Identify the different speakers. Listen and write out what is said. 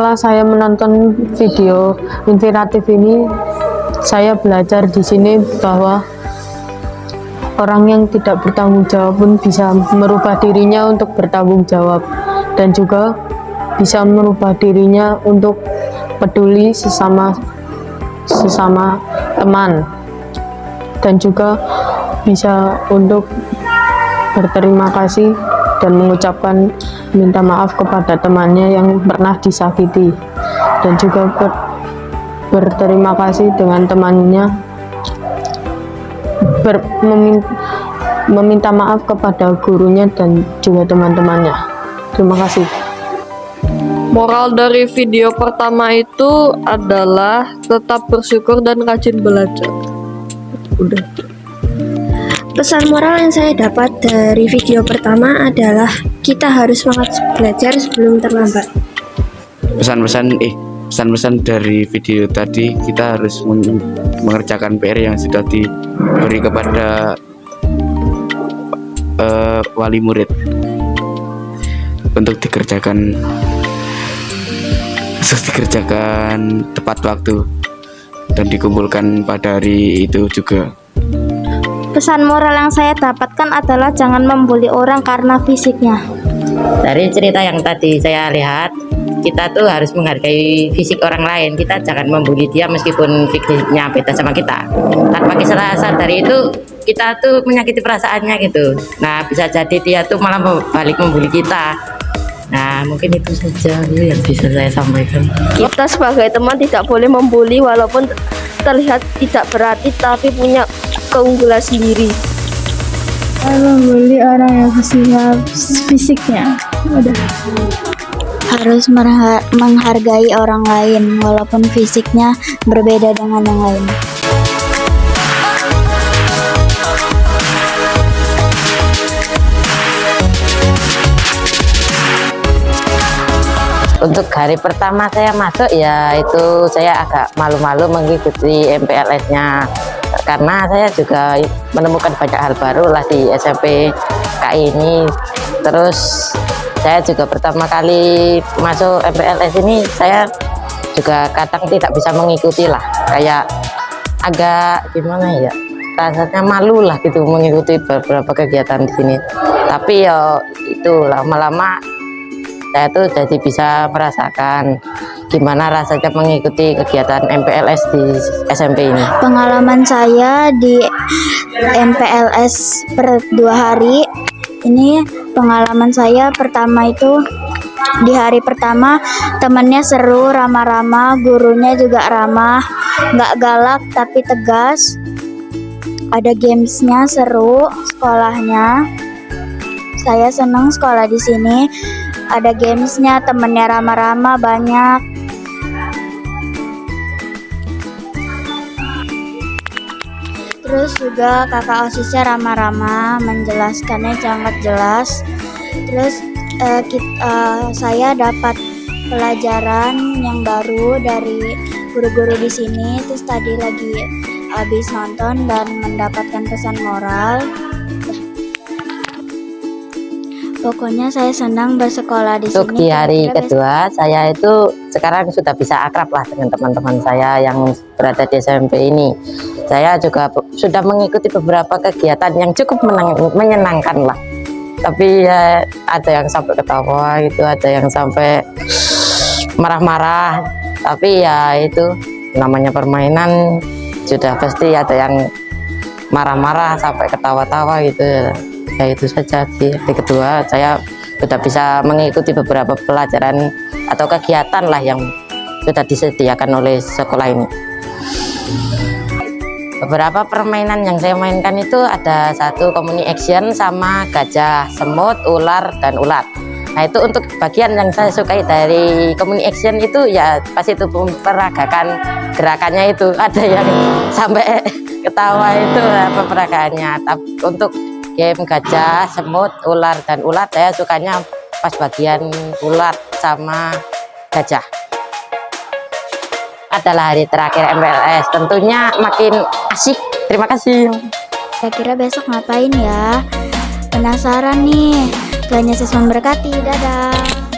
Speaker 1: setelah saya menonton video inspiratif ini, saya belajar di sini bahwa orang yang tidak bertanggung jawab pun bisa merubah dirinya untuk bertanggung jawab, dan juga bisa merubah dirinya untuk peduli sesama teman, dan juga bisa untuk berterima kasih dan mengucapkan minta maaf kepada temannya yang pernah disakiti, dan juga berterima kasih dengan temannya, meminta maaf kepada gurunya dan juga teman-temannya. Terima kasih.
Speaker 2: Moral dari video pertama itu adalah tetap bersyukur dan rajin belajar. Udah.
Speaker 3: Pesan moral yang saya dapat dari video pertama adalah kita harus semangat belajar sebelum terlambat.
Speaker 4: Pesan-pesan dari video tadi, kita harus mengerjakan PR yang sudah diberi kepada wali murid untuk dikerjakan tepat waktu dan dikumpulkan pada hari itu juga.
Speaker 5: Pesan moral yang saya dapatkan adalah jangan membuli orang karena fisiknya.
Speaker 6: Dari cerita yang tadi saya lihat, kita tuh harus menghargai fisik orang lain. Kita jangan membuli dia meskipun fisiknya beda sama kita. Tanpa kita sadar itu, kita tuh menyakiti perasaannya gitu. Nah, bisa jadi dia tuh malah balik membuli kita. Nah, mungkin itu saja yang bisa saya sampaikan.
Speaker 2: Kita sebagai teman tidak boleh membuli walaupun terlihat tidak berarti tapi punya keunggulan sendiri.
Speaker 5: Membuli orang yang fisiknya. Udah. Harus menghargai orang lain walaupun fisiknya berbeda dengan yang lain.
Speaker 6: Untuk hari pertama saya masuk ya itu saya agak malu-malu mengikuti MPLS-nya, karena saya juga menemukan banyak hal baru lah di SMP KI ini. Terus saya juga pertama kali masuk MPLS ini, saya juga kadang tidak bisa mengikuti lah, kayak agak gimana ya, rasanya malu lah gitu mengikuti beberapa kegiatan di sini. Tapi ya itu lama-lama saya tuh jadi bisa merasakan gimana rasanya mengikuti kegiatan MPLS di SMP ini.
Speaker 5: Pengalaman saya di MPLS per 2 hari ini, pengalaman saya pertama itu di hari pertama temannya seru, ramah-ramah, gurunya juga ramah, nggak galak tapi tegas, ada gamesnya seru, sekolahnya saya senang sekolah di sini. Ada gamesnya, temennya ramah-ramah banyak. Terus juga kakak osisnya ramah-ramah, menjelaskannya sangat jelas. Terus saya dapat pelajaran yang baru dari guru-guru di sini. Terus tadi lagi habis nonton dan mendapatkan pesan moral. Pokoknya saya senang bersekolah di sini.
Speaker 6: Untuk di hari kedua, saya itu sekarang sudah bisa akrab lah dengan teman-teman saya yang berada di SMP ini. Saya juga sudah mengikuti beberapa kegiatan yang cukup menyenangkan lah. Tapi ya ada yang sampai ketawa gitu, ada yang sampai marah-marah. Tapi ya itu namanya permainan, sudah pasti ada yang marah-marah sampai ketawa-tawa gitu. Ya itu saja sih. Di kedua saya sudah bisa mengikuti beberapa pelajaran atau kegiatan lah yang sudah disediakan oleh sekolah ini. Beberapa permainan yang saya mainkan itu ada satu community action sama gajah, semut, ular, dan ulat. Nah itu untuk bagian yang saya sukai dari community action itu ya pas itu memperagakan gerakannya itu, ada yang sampai ketawa itu peragakannya. Untuk game gajah, semut, ular, dan ulat saya sukanya pas bagian ular sama gajah. Adalah hari terakhir MPLS, tentunya makin asik. Terima kasih.
Speaker 5: Kira-kira besok ngapain ya? Penasaran nih. Tuhan Yesus memberkati. Dadah.